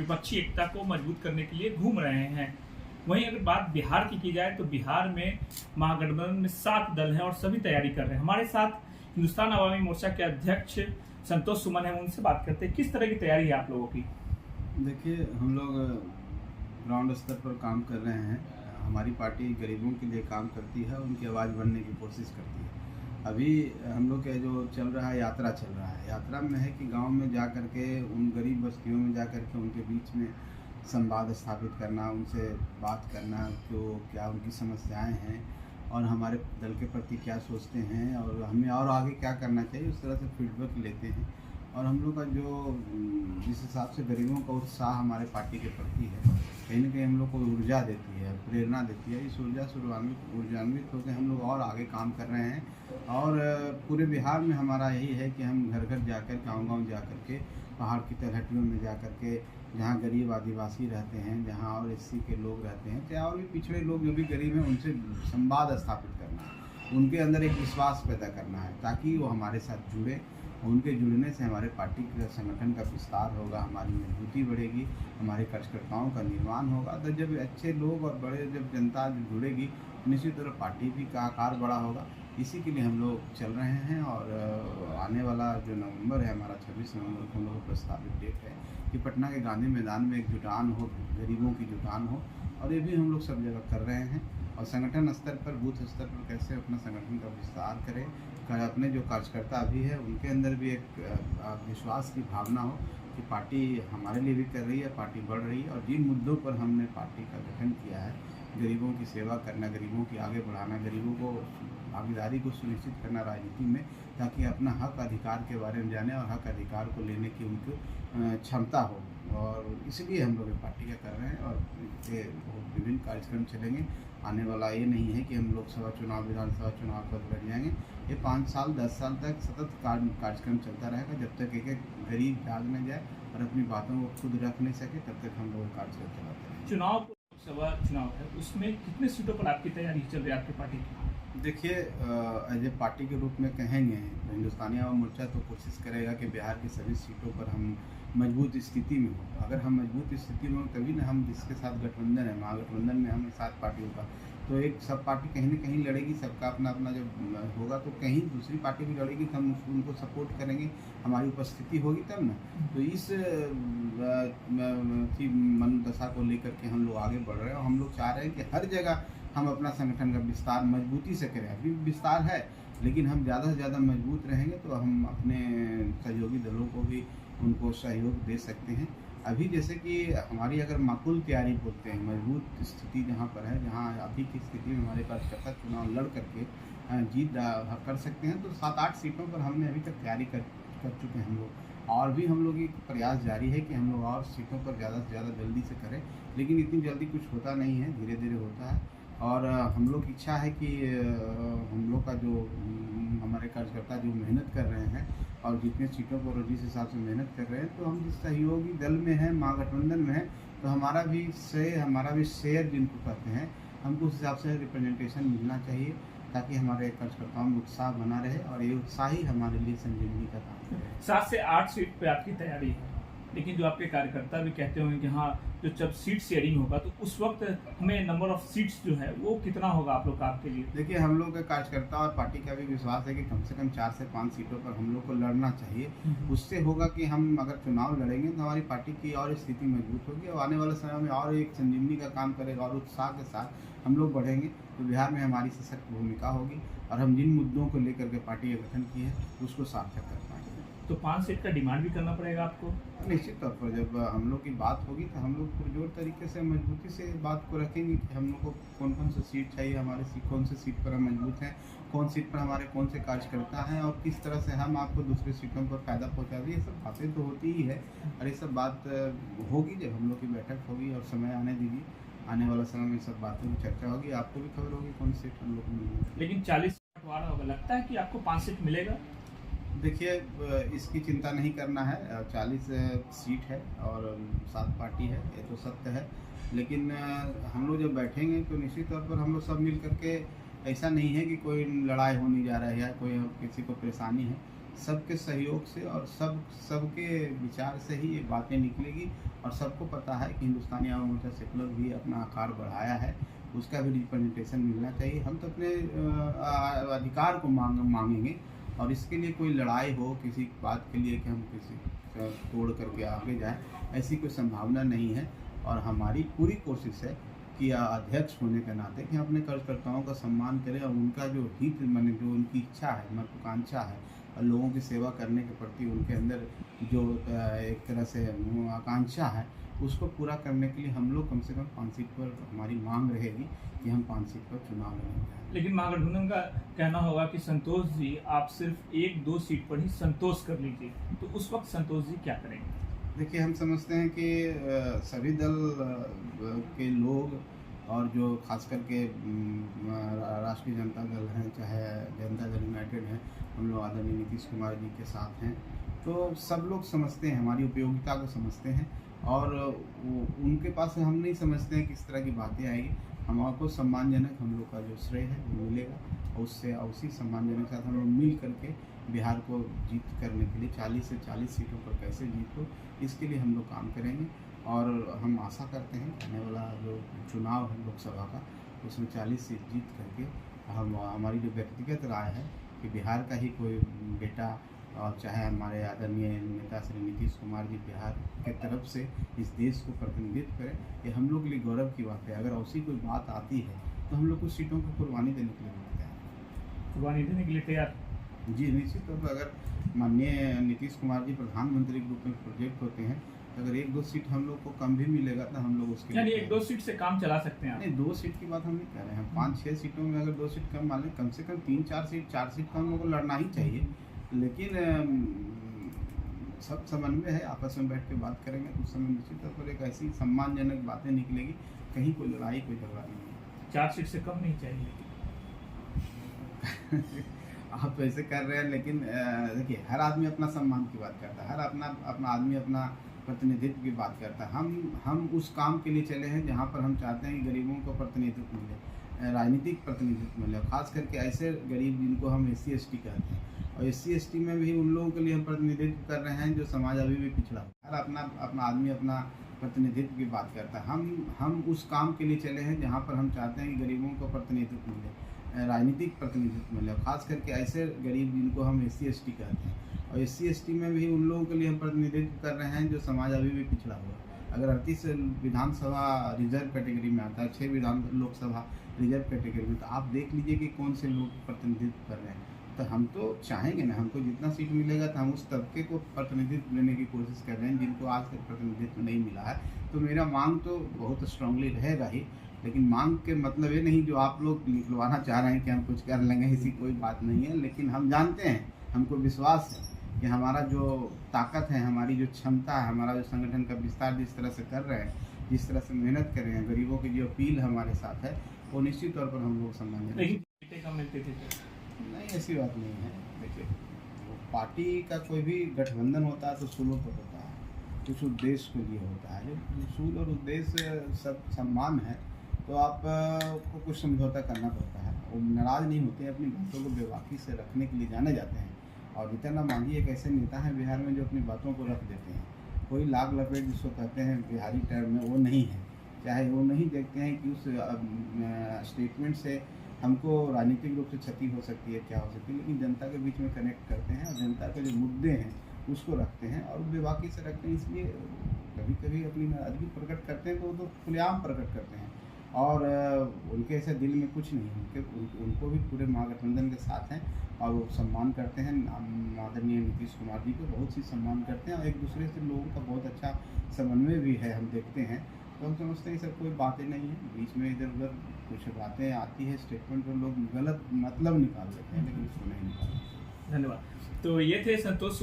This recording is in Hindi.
विपक्षी एकता को मजबूत करने के लिए घूम रहे हैं। वहीं अगर बात बिहार की जाए तो बिहार में महागठबंधन में 7 दल हैं और सभी तैयारी कर रहे हैं। हमारे साथ हिंदुस्तान अवामी मोर्चा के अध्यक्ष संतोष सुमन है, उनसे बात करते हैं किस तरह की तैयारी है आप लोगों की। देखिए, हम लोग ग्राउंड स्तर पर काम कर रहे हैं। हमारी पार्टी गरीबों के लिए काम करती है, उनकी आवाज़ बनने की कोशिश करती है। अभी हम लोग का जो चल रहा है, यात्रा चल रहा है। यात्रा में है कि गांव में जा कर के, उन गरीब बस्तियों में जा कर के उनके बीच में संवाद स्थापित करना, उनसे बात करना, जो क्या उनकी समस्याएं हैं और हमारे दल के प्रति क्या सोचते हैं और हमें और आगे क्या करना चाहिए, उस तरह से फीडबैक लेते हैं। और हम लोग का जो जिस हिसाब से गरीबों का उत्साह हमारे पार्टी के प्रति है, कहीं ना कहीं हम लोग को ऊर्जा देती है, प्रेरणा देती है। इस ऊर्जा से ऊर्जान्वित होकर हम लोग और आगे काम कर रहे हैं। और पूरे बिहार में हमारा यही है कि हम घर घर जाकर, गाँव-गाँव जा कर के, पहाड़ की तलहटियों में जा कर के, जहाँ गरीब आदिवासी रहते हैं, जहाँ और एससी के लोग रहते हैं, चाहे और भी पिछड़े लोग जो भी गरीब हैं, उनसे संवाद स्थापित करना है, उनके अंदर एक विश्वास पैदा करना है, ताकि वो हमारे साथ जुड़े। उनके जुड़ने से हमारे पार्टी के संगठन का विस्तार होगा, हमारी मजबूती बढ़ेगी, हमारे कार्यकर्ताओं का निर्माण होगा। तो जब अच्छे लोग और बड़े जब जनता जुड़ेगी, निश्चित तौर पार्टी भी का आकार बड़ा होगा। इसी के लिए हम लोग चल रहे हैं। और आने वाला जो नवंबर है हमारा, 26 नवंबर को हम लोग प्रस्तावित डेट है कि पटना के गांधी मैदान में एक जुटान हो, गरीबों की जुटान हो। और ये भी हम लोग सब जगह कर रहे हैं। और संगठन स्तर पर, बूथ स्तर पर कैसे अपना संगठन का विस्तार करें, अपने जो कार्यकर्ता अभी है उनके अंदर भी एक विश्वास की भावना हो कि पार्टी हमारे लिए भी कर रही है, पार्टी बढ़ रही है। और जिन मुद्दों पर हमने पार्टी का गठन किया है, गरीबों की सेवा करना, गरीबों की आगे बढ़ाना, गरीबों को भागीदारी को सुनिश्चित करना राजनीति में, ताकि अपना हक अधिकार के बारे में जाने और हक अधिकार को लेने की उनकी क्षमता हो। और इसलिए हम लोग पार्टी का कर रहे हैं। और ये विभिन्न कार्यक्रम चलेंगे। आने वाला ये नहीं है कि हम लोकसभा चुनाव, विधानसभा चुनाव पर लड़ जाएंगे। ये 5 साल 10 साल तक सतत कार्यक्रम चलता रहेगा। जब तक एक गरीब जाग न जाए और अपनी बातों को खुद रख नहीं सके, तब तक हम लोग कार्यक्रम चलाते हैं। चुनाव, लोकसभा चुनाव है, उसमें कितने सीटों पर आपकी तैयारी चल रही है आपकी पार्टी की? देखिए, एज ए पार्टी के रूप में कहेंगे तो हिंदुस्तानी आवाम मोर्चा तो कोशिश करेगा कि बिहार की सभी सीटों पर हम मजबूत स्थिति में हो। अगर हम मजबूत स्थिति में हो तभी ना, हम जिसके साथ गठबंधन है, महागठबंधन में हम 7 पार्टियों का, तो एक सब पार्टी कहीं ना कहीं लड़ेगी, सबका अपना अपना जब होगा, तो कहीं दूसरी पार्टी भी लड़ेगी तो हम उनको सपोर्ट करेंगे, हमारी उपस्थिति होगी तब ना। तो इस मन दशा को लेकर के हम लोग आगे बढ़ रहे हैं। और हम लोग चाह रहे हैं कि हर जगह हम अपना संगठन का विस्तार मजबूती से करें। अभी विस्तार है, लेकिन हम ज़्यादा से ज़्यादा मजबूत रहेंगे तो हम अपने सहयोगी दलों को भी उनको सहयोग दे सकते हैं। अभी जैसे कि हमारी अगर माकूल तैयारी बोलते हैं, मजबूत स्थिति जहाँ पर है, जहाँ अभी की स्थिति में हमारे कार्यकर्ता चुनाव लड़ करके जीत कर सकते हैं, तो 7-8 सीटों पर हमने अभी तक तैयारी कर चुके हैं हम लोग। और भी हम लोग एक प्रयास जारी है कि हम लोग और सीटों पर ज़्यादा से ज़्यादा जल्दी से करें, लेकिन इतनी जल्दी कुछ होता नहीं है, धीरे धीरे होता है। और हम लोग की इच्छा है कि हम लोग का जो हमारे कार्यकर्ता जो मेहनत कर रहे हैं और जितने सीटों पर जिस हिसाब से मेहनत कर रहे हैं, तो हम जिस सहयोगी दल में हैं, महागठबंधन में हैं, तो हमारा भी शेयर जिनको कहते हैं, हमको उस हिसाब से रिप्रेजेंटेशन मिलना चाहिए, ताकि हमारे कार्यकर्ताओं में उत्साह बना रहे। और ये उत्साह ही हमारे लिए संजीवनी का काम करे। 7 से 8 सीट पे आपकी तैयारी है, लेकिन जो आपके कार्यकर्ता भी कहते होंगे कि हाँ, जो जब सीट शेयरिंग होगा तो उस वक्त हमें नंबर ऑफ सीट्स जो है वो कितना होगा आप लोग का आपके लिए? देखिए, हम लोग के कार्यकर्ता और पार्टी का भी विश्वास है कि कम से कम 4 से 5 सीटों पर हम लोग को लड़ना चाहिए। उससे होगा कि हम अगर चुनाव लड़ेंगे तो हमारी पार्टी की और स्थिति मजबूत होगी और आने वाले समय में और एक संजीवनी का काम करेगा और उत्साह के साथ हम लोग बढ़ेंगे। तो बिहार में हमारी सशक्त भूमिका होगी और हम जिन मुद्दों को लेकर के पार्टी का गठन की है उसको सार्थक कर पाएंगे। तो 5 सीट का डिमांड भी करना पड़ेगा आपको? निश्चित तौर पर जब हम लोग की बात होगी तो हम लोग पुरजोर तरीके से, मजबूती से बात को रखेंगे कि हम लोग को कौन कौन सी सीट चाहिए, हमारे कौन सी सीट पर हम मजबूत हैं, कौन सीट पर हमारे कौन से कार्यकर्ता हैं और किस तरह से हम आपको दूसरी सीटों पर फ़ायदा पहुँचा दें। ये सब बातें तो होती ही है और ये सब बात होगी जब हम लोग की बैठक होगी। और समय आने दीजिए, आने वाला समय में सब बातों की चर्चा होगी, आपको भी खबर होगी कौन सीट हम लोग को मिलेगी। लेकिन 40 बंटवारा होगा, लगता है कि आपको 5 सीट मिलेगा? देखिए, इसकी चिंता नहीं करना है। 40 सीट है और 7 पार्टी है, ये तो सत्य है। लेकिन हम लोग जब बैठेंगे तो निश्चित तौर पर हम लोग सब मिल करके, ऐसा नहीं है कि कोई लड़ाई होने जा रहा है या कोई किसी को परेशानी है। सबके सहयोग से और सबके विचार से ही ये बातें निकलेगी। और सबको पता है कि हिंदुस्तानी आवाम मोर्चा सेकुलर भी अपना आकार बढ़ाया है, उसका भी रिप्रेजेंटेशन मिलना चाहिए। हम तो अपने अधिकार को मांगेंगे, और इसके लिए कोई लड़ाई हो किसी बात के लिए कि हम किसी तोड़ करके आगे जाएं, ऐसी कोई संभावना नहीं है। और हमारी पूरी कोशिश है कि अध्यक्ष होने के नाते कि हम अपने कार्यकर्ताओं का सम्मान करें और उनका जो हित माने जो उनकी इच्छा है, महत्वाकांक्षा है, और लोगों की सेवा करने के प्रति उनके अंदर जो एक तरह से आकांक्षा है, उसको पूरा करने के लिए हम लोग कम से कम 5 सीट पर हमारी मांग रहेगी कि हम 5 सीट पर चुनाव लड़ेंगे। लेकिन महागठबंधन का कहना होगा कि संतोष जी आप सिर्फ 1-2 सीट पर ही संतोष कर लीजिए, तो उस वक्त संतोष जी क्या करेंगे? देखिए, हम समझते हैं कि सभी दल के लोग और जो खास करके राष्ट्रीय जनता दल हैं, चाहे जनता दल यूनाइटेड है, हम लोग आदरणीय नीतीश कुमार जी के साथ हैं, तो सब लोग समझते हैं, हमारी उपयोगिता को समझते हैं। और उनके पास हम नहीं समझते हैं किस तरह की बातें आएगी। हमको सम्मानजनक हम लोग का जो श्रेय है वो मिलेगा, और उससे उसी सम्मानजनक के साथ हम लोग मिल करके बिहार को जीत करने के लिए 40 से 40 सीटों पर कैसे जीत हो, इसके लिए हम लोग काम करेंगे। और हम आशा करते हैं आने वाला जो चुनाव है लोकसभा का, उसमें 40 सीट जीत करके हमारी जो व्यक्तिगत राय है कि बिहार का ही कोई बेटा, और चाहे हमारे आदरणीय नेता श्री नीतीश कुमार जी बिहार के तरफ से इस देश को प्रतिनिधित्व करें, ये हम लोग के लिए गौरव की बात है। अगर ऐसी कोई बात आती है तो हम लोग कुछ सीटों को कुर्बानी देने के लिए तैयार हैं। कुर्बानी देने के लिए तैयार? जी निश्चित तौर पर। अगर माननीय नीतीश कुमार जी प्रधानमंत्री के रूप में प्रोजेक्ट होते हैं, तो अगर 1-2 सीट हम लोग को कम भी मिलेगा तो हम लोग उसके यानी 1-2 सीट से काम चला सकते हैं? नहीं, 2 सीट की बात हम नहीं कह रहे हैं। 5-6 सीटों में अगर 2 सीट कम मान लें, कम से कम 3-4 सीट, 4 सीट का हम लोग को लड़ना ही चाहिए। लेकिन सब समन्वय है, आपस में बैठ के बात करेंगे तो उस समय निश्चित तौर पर एक ऐसी सम्मानजनक बातें निकलेगी, कहीं कोई लड़ाई कोई झगड़ा नहीं है। 4 सीट से कम नहीं चाहिए? आप तो ऐसे कर रहे हैं, लेकिन देखिए, हर आदमी अपना सम्मान की बात करता है, हर अपना आदमी अपना प्रतिनिधित्व की बात करता है। हम उस काम के लिए चले हैं जहाँ पर हम चाहते हैं कि गरीबों को प्रतिनिधित्व मिले, राजनीतिक प्रतिनिधित्व मिले, खास करके ऐसे गरीब जिनको हम SC/ST कहते हैं। और SC/ST में भी उन लोगों के लिए हम प्रतिनिधित्व कर रहे हैं जो समाज अभी भी पिछड़ा। हर अपना आदमी अपना प्रतिनिधित्व की बात करता है। हम उस काम के लिए चले हैं जहाँ पर हम चाहते हैं कि गरीबों को प्रतिनिधित्व मिले, राजनीतिक प्रतिनिधित्व मिले, खास करके ऐसे गरीब जिनको हम SC/ST कहते हैं। और SC/ST में भी उन लोगों के लिए हम प्रतिनिधित्व कर रहे हैं जो समाज अभी भी पिछड़ा हुआ है। अगर 38 विधानसभा रिजर्व कैटेगरी में आता है, 6 लोकसभा रिजर्व कैटेगरी में, तो आप देख लीजिए कि कौन से लोग प्रतिनिधित्व कर रहे हैं। तो हम तो चाहेंगे ना, हमको जितना सीट मिलेगा तो हम उस तबके को प्रतिनिधित्व लेने की कोशिश कर रहे हैं जिनको आज तक प्रतिनिधित्व नहीं मिला है। तो मेरा मांग तो बहुत स्ट्रांगली रहेगा ही, लेकिन मांग के मतलब ये नहीं जो आप लोग निकलवाना चाह रहे हैं कि हम कुछ कर लेंगे, ऐसी कोई बात नहीं है। लेकिन हम जानते हैं, हमको विश्वास है कि हमारा जो ताकत है, हमारी जो क्षमता है, हमारा जो संगठन का विस्तार जिस तरह से कर रहे हैं, जिस तरह से मेहनत कर रहे हैं, गरीबों की जो अपील हमारे साथ है, वो निश्चित तौर पर हम लोग सम्मान देंगे। लेकिन कम मिलते थे? नहीं, ऐसी बात नहीं है। देखिए, पार्टी का कोई भी गठबंधन होता है तो सूलों पर होता है, कुछ उद्देश्य के लिए होता है। जब सूल और उद्देश्य सब सम्मान है तो आप को कुछ समझौता करना पड़ता है। वो नाराज़ नहीं होते हैं, अपनी बातों को बेबाकी से रखने के लिए जाने जाते हैं। और जितना मांझी एक ऐसे नेता हैं बिहार में जो अपनी बातों को रख देते हैं। कोई लाग लपेट जिसको कहते हैं बिहारी टर्म में, वो नहीं है। चाहे वो नहीं देखते हैं कि उस स्टेटमेंट से हमको राजनीतिक रूप से क्षति हो सकती है, क्या हो सकती है, लेकिन जनता के बीच में कनेक्ट करते हैं और जनता के जो मुद्दे हैं उसको रखते हैं और बेबाकी से रखते हैं। इसलिए कभी कभी अपनी नाराजगी प्रकट करते हैं तो वो तो खुलेआम प्रकट करते हैं। और उनके ऐसे दिल में कुछ नहीं, उनको भी पूरे महागठबंधन के साथ हैं और वो सम्मान करते हैं। आदरणीय नीतीश कुमार जी को बहुत सी सम्मान करते हैं और एक दूसरे से लोगों का बहुत अच्छा समन्वय भी है, हम देखते हैं। तो हम समझते हैं सब कोई बातें नहीं है, बीच में इधर उधर कुछ बातें आती है, स्टेटमेंट पर लोग गलत मतलब निकाल लेते हैं, लेकिन उसको नहीं निकालते। धन्यवाद। तो ये थे संतोष